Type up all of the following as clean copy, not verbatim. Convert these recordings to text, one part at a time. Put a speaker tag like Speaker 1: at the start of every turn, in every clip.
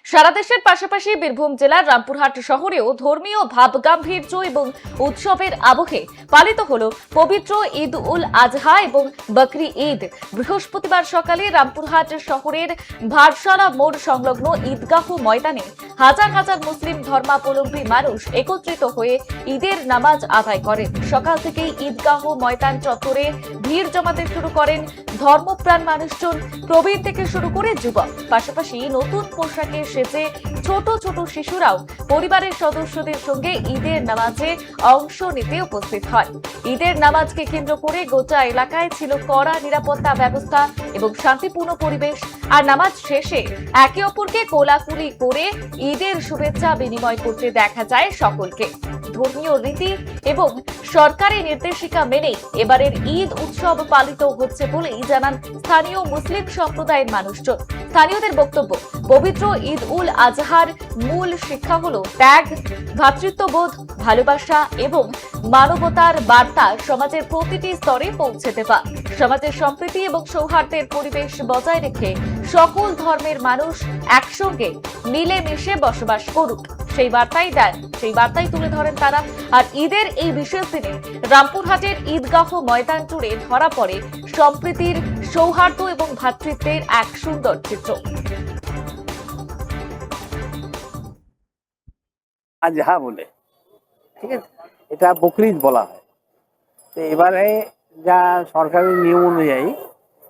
Speaker 1: সারা দেশের পাশাপাশি বীরভূম জেলার রামপুরহাট শহরেও ধর্মীয় ভাবগাম্ভীর্য এবং উৎসবের আবহে পালিত হলো পবিত্র ঈদ উল আজহা এবং বকরি ঈদ। বৃহস্পতিবার সকালে রামপুরহাট শহরের ভাটশালা মোড় সংলগ্ন ঈদগাহ ময়দানে হাজার হাজার মুসলিম ধর্মাবলম্বী মানুষ একত্রিত হয়ে ঈদের নামাজ আদায় করেন। সকাল থেকেই ঈদগাহ ময়দান চত্বরে ভিড় জমাতে শুরু করেন ধর্মপ্রাণ মানুষজন, প্রবীণ থেকে শুরু করে যুবক। পাশাপাশি নতুন পোশাকে সেজে ছোট ছোট শিশুরাও পরিবারের সদস্যদের সঙ্গে ঈদের নামাজে অংশ নিতে উপস্থিত হয়। ঈদের নামাজকে কেন্দ্র করে গোটা এলাকায় ছিল কড়া নিরাপত্তা ব্যবস্থা এবং শান্তিপূর্ণ পরিবেশ। আর নামাজ শেষে একে অপরকে কোলাকুলি করে ঈদের শুভেচ্ছা বিনিময় করতে দেখা যায় সকলকে। ধর্মীয় রীতি এবং সরকারি নির্দেশিকা মেনে এবারের ঈদ উৎসব পালিত হচ্ছে বলেই জানান স্থানীয় মুসলিম সম্প্রদায়ের মানুষজন। স্থানীয়দের বক্তব্য, পবিত্র ঈদ উল আজহার মূল শিক্ষা হলো ত্যাগ, ভ্রাতৃত্ববোধ, ভালোবাসা এবং মানবতার বার্তা সমাজের প্রতিটি স্তরে পৌঁছে দেওয়া। সমাজের সম্প্রীতি এবং সৌহার্দ্যের পরিবেশ বজায় রেখে সকল ধর্মের মানুষ একসঙ্গে মিলেমিশে বসবাস করুক, সেই বার্তাই তুলে ধরেন তারা। আর ঈদের এই বিশেষ দিনে রামপুরহাটের ঈদগাহ ময়দান জুড়ে ধরা পড়ে সম্প্রীতির, সৌহার্দ্য এবং ভ্রাতৃত্বের এক সুন্দর চিত্র।
Speaker 2: আজহা বলে, ঠিক আছে, এটা বকরিদ বলা হয়। তো এবারে যা সরকারি নিয়ম অনুযায়ী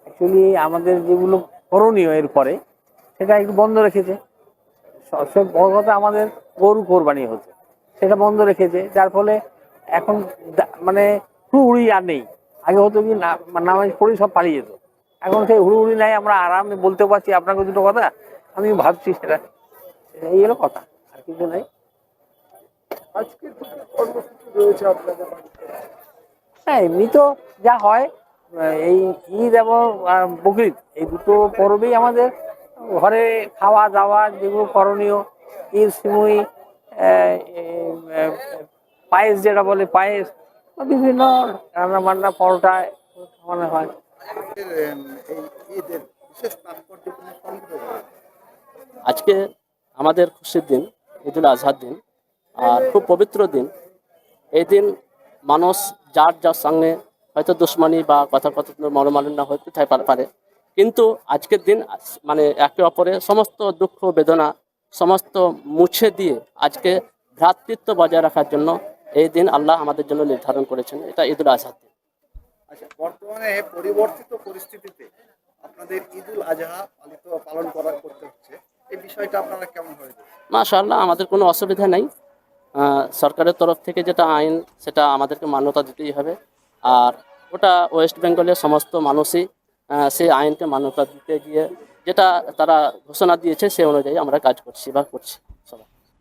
Speaker 2: অ্যাকচুয়ালি আমাদের যেগুলো করণীয় এরপরে সেটা একটু বন্ধ রেখেছে। সব বড় কথা, আমাদের গরু কোরবানি হচ্ছে, সেটা বন্ধ রেখেছে, যার ফলে এখন মানে হুড়ুহুড়ি আর নেই। আগে হতো কি নামাজ পড়ে সব পালিয়ে যেত, এখন সেই হুড়ুহুড়ি নাই। আমরা আরামে বলতে পারছি আপনাকে দুটো কথা, আমি ভাবছি সেটা এই হলো কথা, আর কিছু নেই। হ্যাঁ, এমনি তো যা হয়, এই ঈদ এবং বকরিদ এই দুটো পর্বেই আমাদের ঘরে খাওয়া দাওয়া যেগুলো করণীয়, ঈদ, সিমুই, পায়েস যেটা বলে পায়েস, বিভিন্ন রান্না বান্না, পরোটা খাওয়ানো হয়।
Speaker 3: আজকে আমাদের খুশির দিন, ঈদ উল আজহার দিন, আর খুব পবিত্র দিন। এই দিন মানুষ যার যার সঙ্গে হয়তো দুশ্মনী বা কথা মনোমালিন্য হতে পারে, কিন্তু আজকের দিন মানে একে অপরের সমস্ত দুঃখ বেদনা সমস্ত মুছে দিয়ে আজকে ভ্রাতৃত্ব বজায় রাখার জন্য এই দিন আল্লাহ আমাদের জন্য নির্ধারণ করেছেন। এটা ঈদ উল আজহার দিন।
Speaker 4: আচ্ছা, বর্তমানে পরিবর্তিত পরিস্থিতিতে আপনাদের ঈদ উল আজহা পালন করতে হচ্ছে, এই বিষয়টা আপনারা কেমন হয়?
Speaker 3: মাশাআল্লাহ, আমাদের কোনো অসুবিধা নেই। সরকারের তরফ থেকে যেটা আইন, সেটা আমাদেরকে মান্যতা দিতেই হবে। আর ওটা ওয়েস্ট বেঙ্গলের সমস্ত মানুষই সেই আইনকে মান্যতা দিতে গিয়ে যেটা তারা ঘোষণা দিয়েছে, সে অনুযায়ী আমরা কাজ করছি বা করছি সবাই।